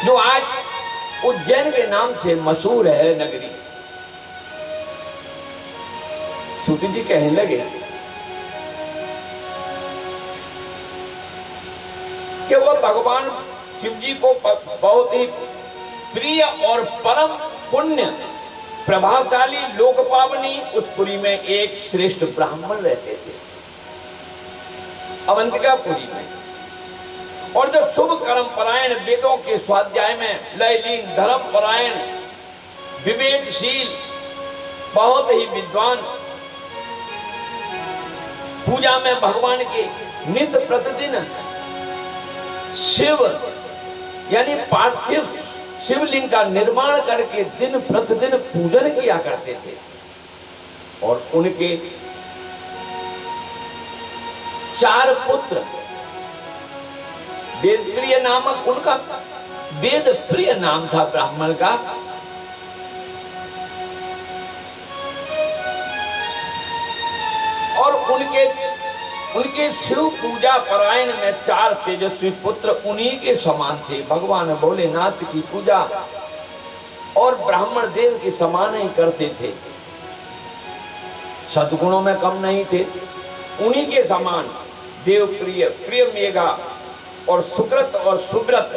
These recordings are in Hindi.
जो आज उज्जैन के नाम से मशहूर है नगरी। सूत जी कहने लगे कि वह भगवान शिव जी को बहुत ही प्रिय और परम पुण्य प्रभावशाली लोक पावनी उस पुरी में एक श्रेष्ठ ब्राह्मण रहते थे, अवंतिकापुरी में। और जो शुभ कर्म परायण, वेदों के स्वाध्याय में लयलीन, धर्म परायण, विवेकशील, बहुत ही विद्वान, पूजा में भगवान के नित्य प्रतिदिन शिव यानी पार्थिव शिवलिंग का निर्माण करके दिन प्रतिदिन पूजन किया करते थे। और उनके 4 पुत्र, वेद प्रिय नामक उनका वेद प्रिय नाम था ब्राह्मण का। और उनके शिव पूजा परायण में 4 तेजस्वी पुत्र उन्हीं के समान थे। भगवान भोलेनाथ की पूजा और ब्राह्मण देव के समान ही करते थे, सद्गुणों में कम नहीं थे, उन्हीं के समान देव प्रिय, प्रिय मेघा और सुकृत और सुब्रत।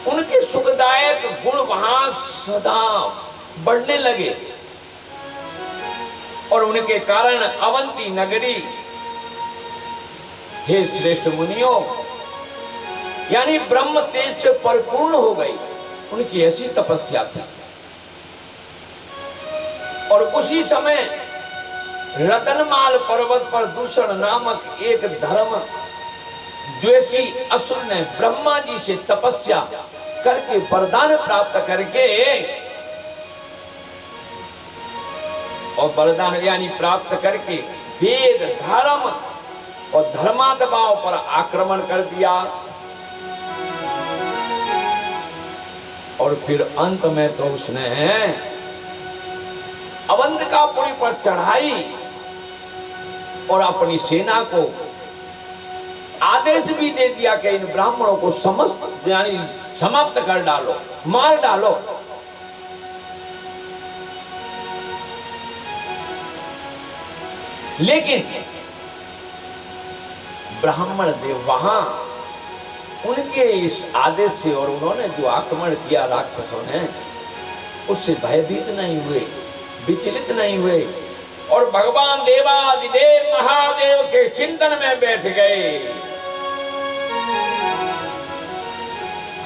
उनके सुखदायक गुण वहां सदा बढ़ने लगे और उनके कारण अवंती नगरी, हे श्रेष्ठ मुनियों, यानी ब्रह्म तेज से परिपूर्ण हो गई। उनकी ऐसी तपस्या थी। और उसी समय रतनमाल पर्वत पर दूषण नामक एक धर्म द्वेषी असुर ने ब्रह्मा जी से तपस्या करके वरदान प्राप्त करके, और वरदान यानी प्राप्त करके वेद, धर्म और धर्मात्माओं पर आक्रमण कर दिया। और फिर अंत में तो उसने अवंतिकापुरी पर चढ़ाई और अपनी सेना को आदेश भी दे दिया कि इन ब्राह्मणों को समस्त यानी समाप्त कर डालो, मार डालो। लेकिन ब्राह्मण देव वहां उनके इस आदेश से और उन्होंने जो आक्रमण किया राक्षसों ने, उससे भयभीत नहीं हुए, विचलित नहीं हुए और भगवान देवादिदेव महादेव के चिंतन में बैठ गए।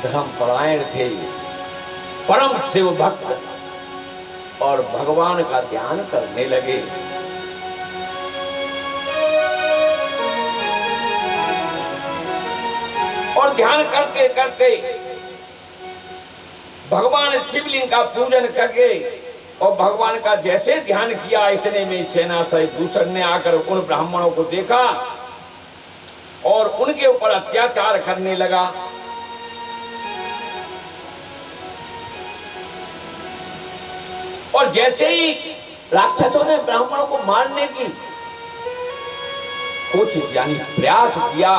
धर्म परायण थे, परम शिव भक्त और भगवान का ध्यान करने लगे। और ध्यान करते करते भगवान शिवलिंग का पूजन करके और भगवान का जैसे ध्यान किया, इतने में सेना सहित दूसर ने आकर उन ब्राह्मणों को देखा और उनके ऊपर अत्याचार करने लगा। और जैसे ही राक्षसों ने ब्राह्मणों को मारने की कोशिश यानी प्रयास किया,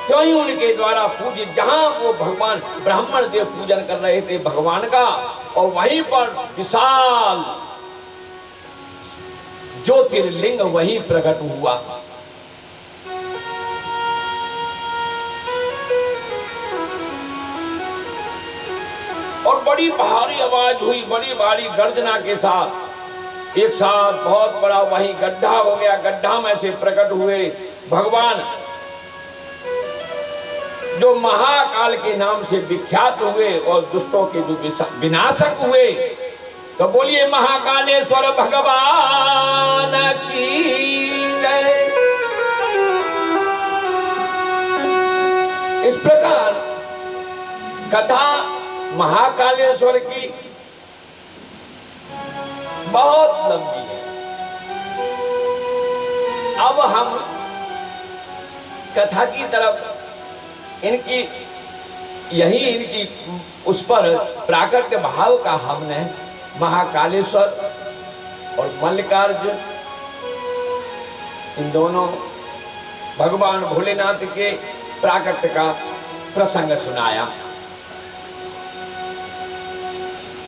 क्यों ही उनके द्वारा पूजित, जहां वो भगवान ब्राह्मण देव पूजन कर रहे थे भगवान का, और वहीं पर विशाल ज्योतिर्लिंग वहीं प्रकट हुआ। और बड़ी भारी आवाज हुई, बड़ी भारी गर्जना के साथ एक साथ बहुत बड़ा वहीं गड्ढा हो गया। गड्ढा में से प्रकट हुए भगवान, जो महाकाल के नाम से विख्यात हुए और दुष्टों के जो विनाशक हुए। तो बोलिए महाकालेश्वर भगवान की जय। इस प्रकार कथा महाकालेश्वर की बहुत लंबी है। अब हम कथा की तरफ इनकी उस पर प्राकृत भाव का हमने महाकालेश्वर और मल्लिकार्जुन, इन दोनों भगवान भोलेनाथ के प्राकृत का प्रसंग सुनाया।